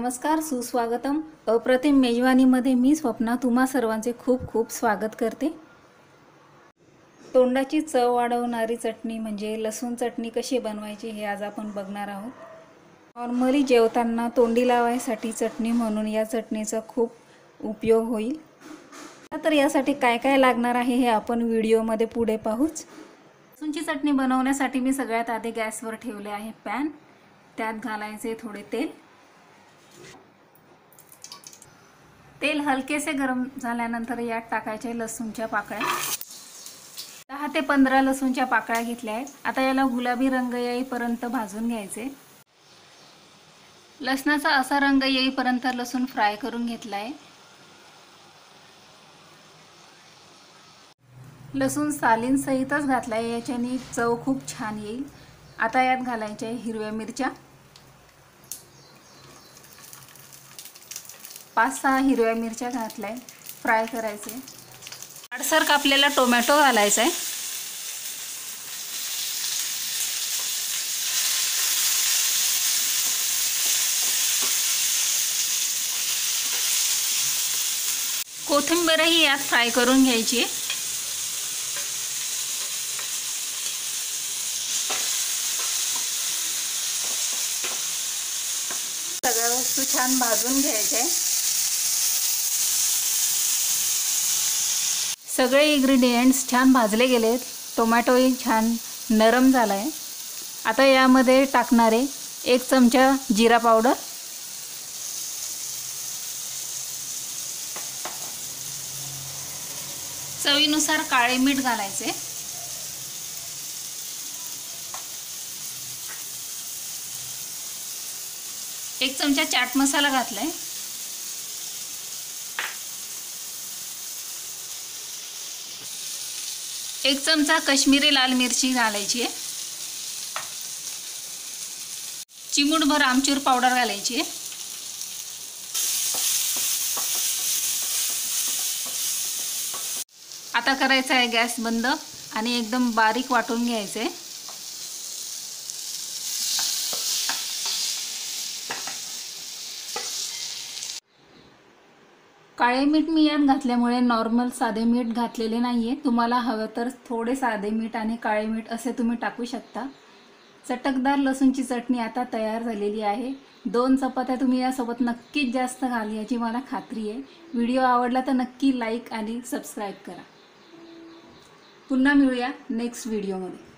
नमस्कार, सुस्वागतम. अप्रतिम मेजवानीमध्ये मी स्वप्ना तुम्हा सर्वांचे खूप खूप स्वागत करते. तोंडाची चव वाढवणारी चटणी म्हणजे लसूण चटणी कशी बनवायची हे आज आपण बघणार आहोत. नॉर्मली जेवताना तोंडी लावायसाठी चटणी म्हणून या चटणीचा खूप उपयोग होईल. तर यासाठी काय काय लागणार आहे हे आपण व्हिडिओमध्ये पुढे पाहूच. लसूणची चटणी बनवण्यासाठी मी सगळ्यात आधी गॅसवर ठेवले आहे पॅन. त्यात घालायचे थोडे तेल. तेल हलकेसे गरम झाल्यानंतर यात टाकायचे लसूणच्या पाकळ्या. 10 ते 15 लसूणच्या पाकळ्या घेतल्या आहेत. आता याला गुलाबी रंग येईपर्यंत भाजून घ्यायचे. लसणाचा असा रंग येईपर्यंत लसूण फ्राय करून घेतला आहे. लसूण सालींसहितच घातला आहे, याच्याने चव खूप छान येईल. आता यात घालायच्या हिरव्या मिरच्या. 5-6 हिरव्या मिरच्या घातल्या, फ्राय करायचे. जाडसर कापलेला टोमॅटो घालायचा आहे. कोथिंबीरही यात फ्राय करून घ्यायची. सगळ्या वस्तू छान भाजून घ्यायचे. सगळे इन्ग्रेडियंट्स छान भाजले गेलेत. टोमॅटोही छान नरम झाला आहे. आता यामध्ये टाकणारे 1 चमचा जिरा पावडर, चवीनुसार काळे मीठ घालायचे, एक चमचा चाट मसाला घातलाय, एक चमचा काश्मीरी लाल मिरची घालायची आहे, चिमूटभर आमचूर पावडर घालायची आहे. आता करायचा आहे गॅस बंद आणि एकदम बारीक वाटून घ्यायचे. काळे मीठ मी यात घातल्यामुळे नॉर्मल साधे मीठ घातलेले नाहीये. तुम्हाला हवं तर थोडे साधे मीठ आणि काळे मीठ असे तुम्ही टाकू शकता. चटकदार लसूणची चटणी आता तयार झालेली आहे. 2 चपात्या तुम्ही यासोबत नक्कीच जास्त घाल, याची मला खात्री आहे. व्हिडिओ आवडला तर नक्की लाईक आणि सबस्क्राईब करा. पुन्हा मिळूया नेक्स्ट व्हिडिओमध्ये.